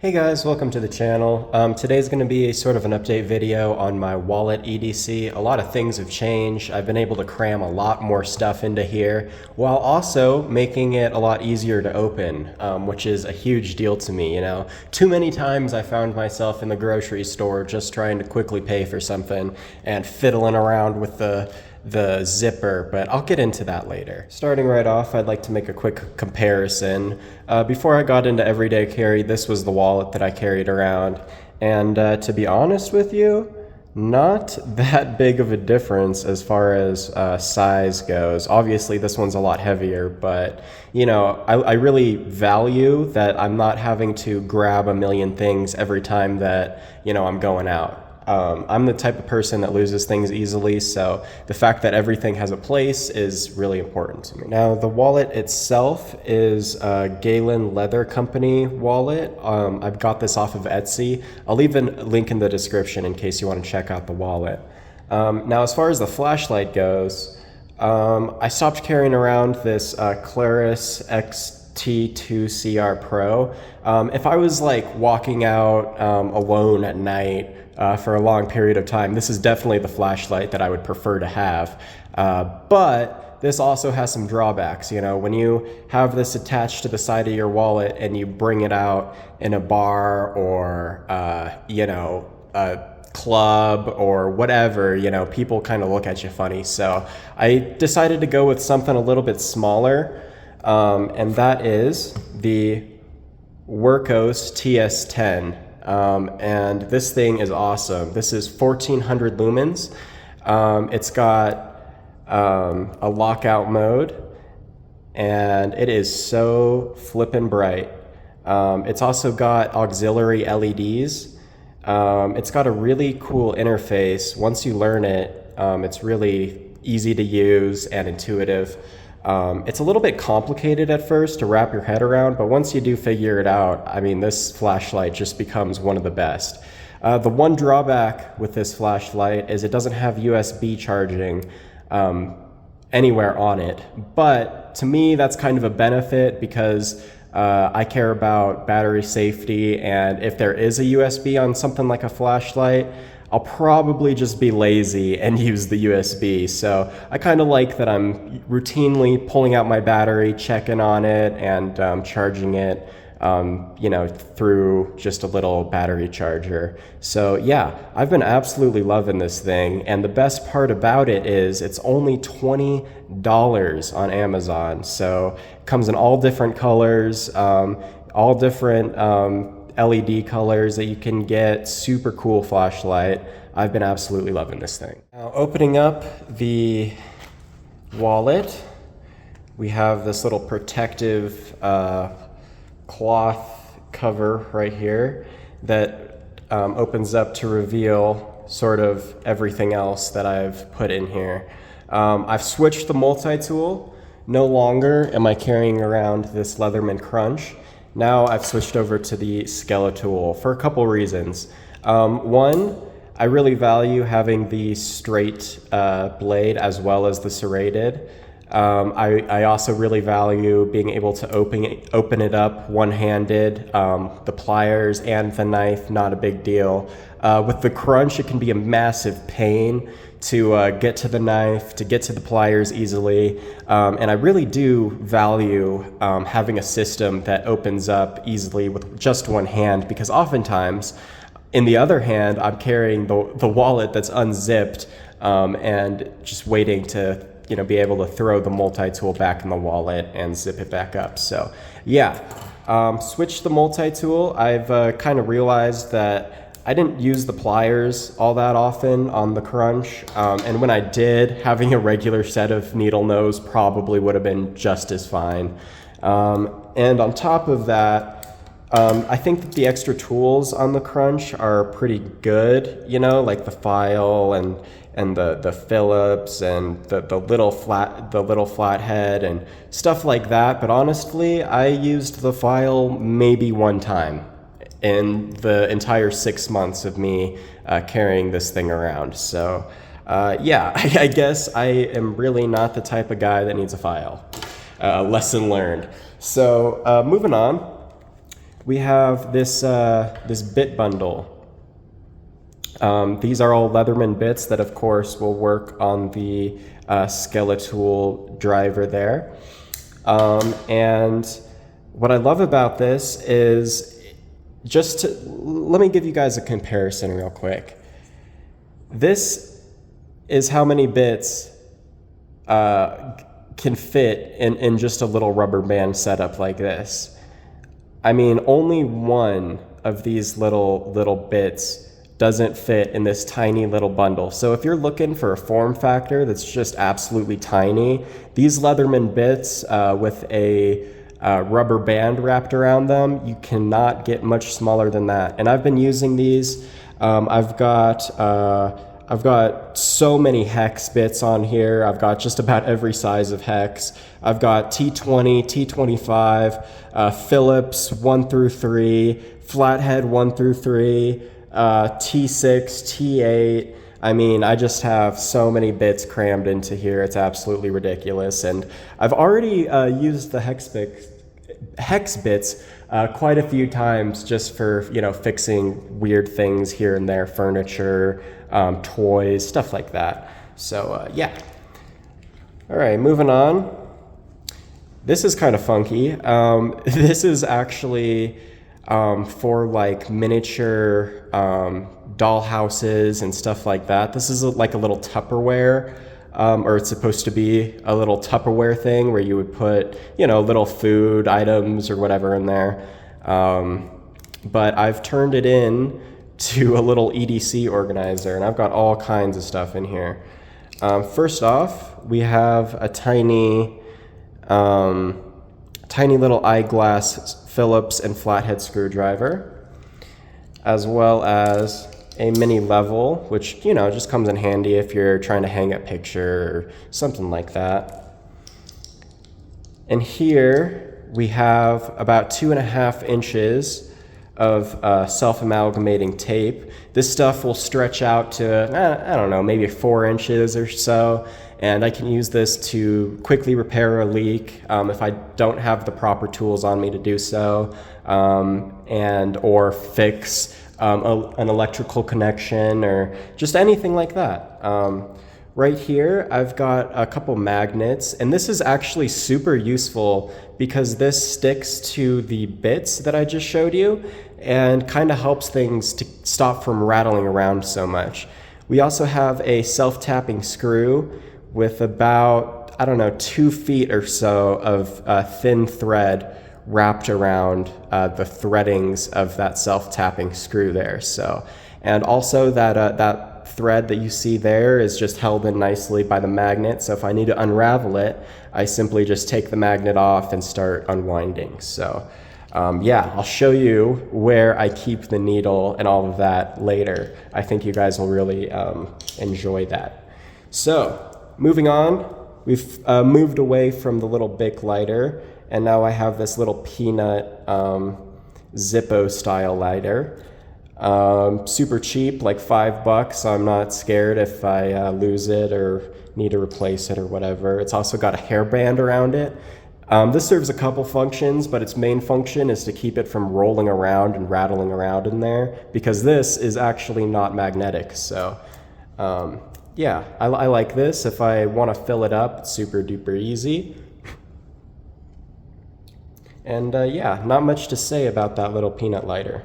Hey guys, welcome to the channel. Today's going to be a sort of an update video on my wallet EDC. A lot of things have changed. I've been able to cram a lot more stuff into here while also making it a lot easier to open, which is a huge deal to me, you know. Too many times I found myself in the grocery store just trying to quickly pay for something and fiddling around with the zipper, but I'll get into that later. Starting right off, I'd like to make a quick comparison. Before I got into everyday carry, this was the wallet that I carried around, and to be honest with you, not that big of a difference as far as size goes. Obviously this one's a lot heavier, but you know, I really value that I'm not having to grab a million things every time that, you know, I'm going out. I'm the type of person that loses things easily, so the fact that everything has a place is really important to me. Now, the wallet itself is a Galen Leather Company wallet. I've got this off of Etsy. I'll leave a link in the description in case you want to check out the wallet. Now, as far as the flashlight goes, I stopped carrying around this Claris XT2 CR Pro. If I was like walking out alone at night, for a long period of time, this is definitely the flashlight that I would prefer to have. But this also has some drawbacks. You know, when you have this attached to the side of your wallet and you bring it out in a bar or, you know, a club or whatever, you know, people kind of look at you funny. So I decided to go with something a little bit smaller, and that is the Wurkkos TS10. And this thing is awesome. This is 1400 lumens. It's got a lockout mode, and it is so flippin' bright. It's also got auxiliary LEDs. It's got a really cool interface. Once you learn it, it's really easy to use and intuitive. It's a little bit complicated at first to wrap your head around, but once you do figure it out, I mean, this flashlight just becomes one of the best. The one drawback with this flashlight is it doesn't have USB charging anywhere on it, but to me that's kind of a benefit because I care about battery safety, and if there is a USB on something like a flashlight, I'll probably just be lazy and use the USB. So I kind of like that I'm routinely pulling out my battery, checking on it, and charging it, you know, through just a little battery charger. So yeah, I've been absolutely loving this thing. And the best part about it is it's only $20 on Amazon. So it comes in all different colors, all different LED colors that you can get. Super cool flashlight. I've been absolutely loving this thing. Now, opening up the wallet, we have this little protective cloth cover right here that opens up to reveal sort of everything else that I've put in here. I've switched the multi-tool. No longer am I carrying around this Leatherman Crunch. Now I've switched over to the Skeletool for a couple reasons. One, I really value having the straight blade as well as the serrated. I also really value being able to open it up one-handed. The pliers and the knife, not a big deal. With the Crunch, it can be a massive pain to get to the knife, to get to the pliers easily. And I really do value having a system that opens up easily with just one hand, because oftentimes, in the other hand, I'm carrying the wallet that's unzipped and just waiting to, you know, be able to throw the multi-tool back in the wallet and zip it back up. So yeah, switch the multi-tool. I've kind of realized that I didn't use the pliers all that often on the Crunch, and when I did, having a regular set of needle nose probably would have been just as fine. And on top of that, I think that the extra tools on the Crunch are pretty good, you know, like the file and the phillups and the little flathead and stuff like that. But honestly, I used the file maybe one time in the entire 6 months of me carrying this thing around. So yeah, I guess I am really not the type of guy that needs a file. Lesson learned. So moving on. we have this, this bit bundle. These are all Leatherman bits that, of course, will work on the Skeletool driver there. And what I love about this is let me give you guys a comparison real quick. This is how many bits can fit in just a little rubber band setup like this. I mean, only one of these little bits doesn't fit in this tiny little bundle. So if you're looking for a form factor that's just absolutely tiny, these Leatherman bits with a rubber band wrapped around them, you cannot get much smaller than that. And I've been using these. I've got so many hex bits on here. I've got just about every size of hex. I've got T20, T25, phillups 1 through 3, flathead 1 through 3, T6, T8. I mean, I just have so many bits crammed into here. It's absolutely ridiculous. And I've already used the hex bits quite a few times just for, you know, fixing weird things here and there, furniture, toys, stuff like that. So yeah. All right, moving on. This is kind of funky. This is actually for like miniature doll houses and stuff like that. This is like a little Tupperware, or it's supposed to be a little Tupperware thing where you would put, you know, little food items or whatever in there. But I've turned it in to a little EDC organizer, and I've got all kinds of stuff in here. First off, we have a tiny little Eyeglass phillups and flathead screwdriver, as well as a mini level, which, you know, just comes in handy if you're trying to hang a picture or something like that. And here we have about 2.5 inches of self-amalgamating tape. This stuff will stretch out to, I don't know, maybe 4 inches or so, and I can use this to quickly repair a leak if I don't have the proper tools on me to do so, or fix an electrical connection or just anything like that. Right here, I've got a couple magnets, and this is actually super useful because this sticks to the bits that I just showed you and kind of helps things to stop from rattling around so much. We also have a self-tapping screw with about, I don't know, 2 feet or so of thin thread wrapped around the threadings of that self-tapping screw there. So, and also that thread that you see there is just held in nicely by the magnet. So if I need to unravel it, I simply just take the magnet off and start unwinding. So yeah, I'll show you where I keep the needle and all of that later. I think you guys will really enjoy that. So moving on, we've moved away from the little Bic lighter, and now I have this little peanut Zippo style lighter. Super cheap, like $5. I'm not scared if I lose it or need to replace it or whatever. It's also got a hairband around it. This serves a couple functions, but its main function is to keep it from rolling around and rattling around in there, because this is actually not magnetic. So yeah, I like this. If I want to fill it up, it's super duper easy. And yeah, not much to say about that little peanut lighter.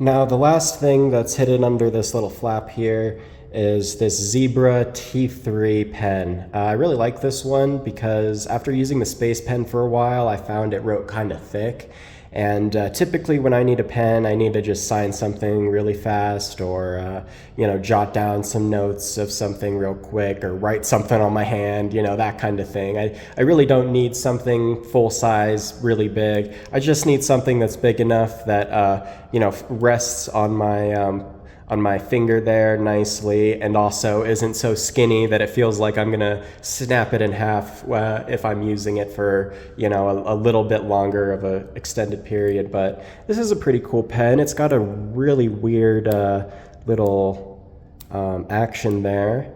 Now, the last thing that's hidden under this little flap here is this Zebra T3 pen. I really like this one because after using the Space Pen for a while, I found it wrote kind of thick. And typically when I need a pen, I need to just sign something really fast, or you know, jot down some notes of something real quick, or write something on my hand, you know, that kind of thing. I really don't need something full size, really big. I just need something that's big enough that you know, rests on my finger there nicely, and also isn't so skinny that it feels like I'm gonna snap it in half if I'm using it for, you know, a little bit longer of an extended period. But this is a pretty cool pen. It's got a really weird little action there,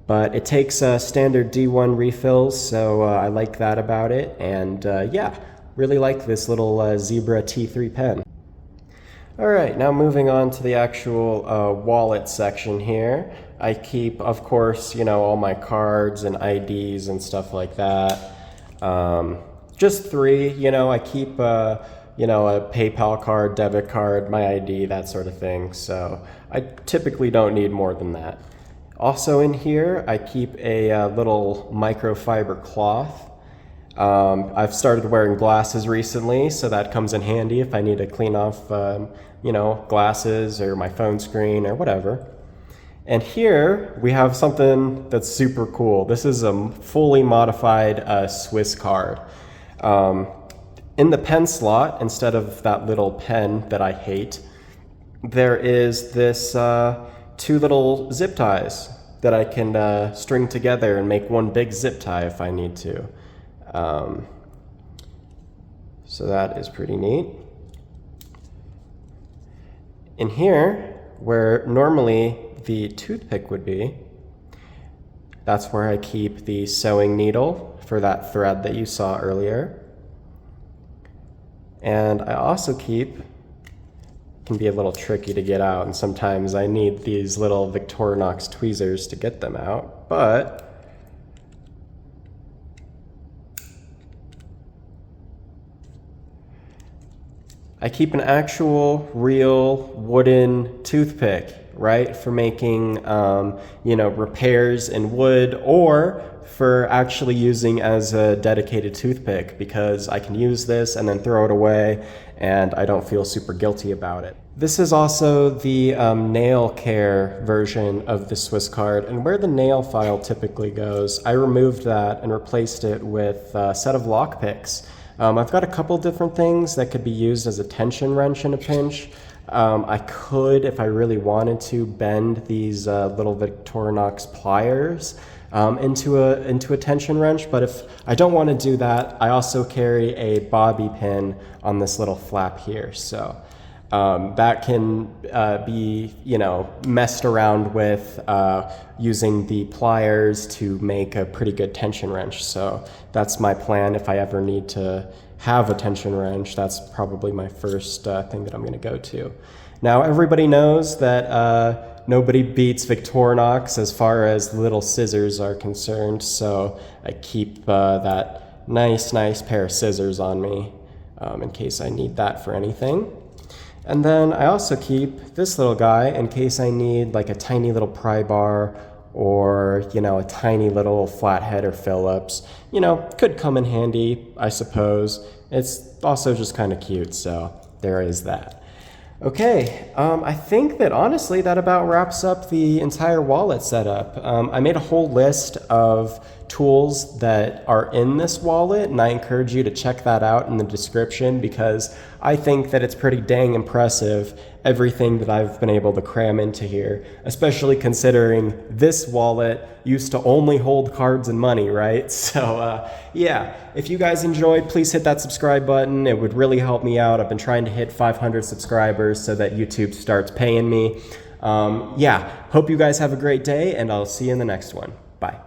but it takes standard D1 refills, so I like that about it. And yeah, really like this little Zebra T3 pen. Alright, now moving on to the actual wallet section here. I keep, of course, you know, all my cards and IDs and stuff like that. Just 3, you know, I keep, you know, a PayPal card, debit card, my ID, that sort of thing. So I typically don't need more than that. Also in here, I keep a little microfiber cloth. I've started wearing glasses recently, so that comes in handy if I need to clean off, you know, glasses or my phone screen or whatever. And here we have something that's super cool. This is a fully modified Swisscard. In the pen slot, instead of that little pen that I hate, there is this 2 little zip ties that I can string together and make one big zip tie if I need to. So that is pretty neat. In here, where normally the toothpick would be, that's where I keep the sewing needle for that thread that you saw earlier. And I also keep, can be a little tricky to get out, and sometimes I need these little Victorinox tweezers to get them out, but I keep an actual real wooden toothpick, right, for making you know, repairs in wood, or for actually using as a dedicated toothpick, because I can use this and then throw it away and I don't feel super guilty about it. This is also the nail care version of the Swisscard, and where the nail file typically goes, I removed that and replaced it with a set of lockpicks. I've got a couple different things that could be used as a tension wrench in a pinch. I could, if I really wanted to, bend these little Victorinox pliers into a tension wrench, but if I don't want to do that, I also carry a bobby pin on this little flap here, so that can be, you know, messed around with using the pliers to make a pretty good tension wrench. So that's my plan. If I ever need to have a tension wrench, that's probably my first thing that I'm going to go to. Now, everybody knows that nobody beats Victorinox as far as little scissors are concerned, so I keep that nice pair of scissors on me in case I need that for anything. And then I also keep this little guy in case I need like a tiny little pry bar, or, you know, a tiny little flathead or phillups. You know, could come in handy, I suppose. It's also just kind of cute, so there is that. Okay, I think that honestly that about wraps up the entire wallet setup. I made a whole list of tools that are in this wallet, and I encourage you to check that out in the description, because I think that it's pretty dang impressive, everything that I've been able to cram into here, especially considering this wallet used to only hold cards and money, right? So yeah, if you guys enjoyed, please hit that subscribe button. It would really help me out. I've been trying to hit 500 subscribers so that YouTube starts paying me. Yeah, hope you guys have a great day, and I'll see you in the next one. Bye.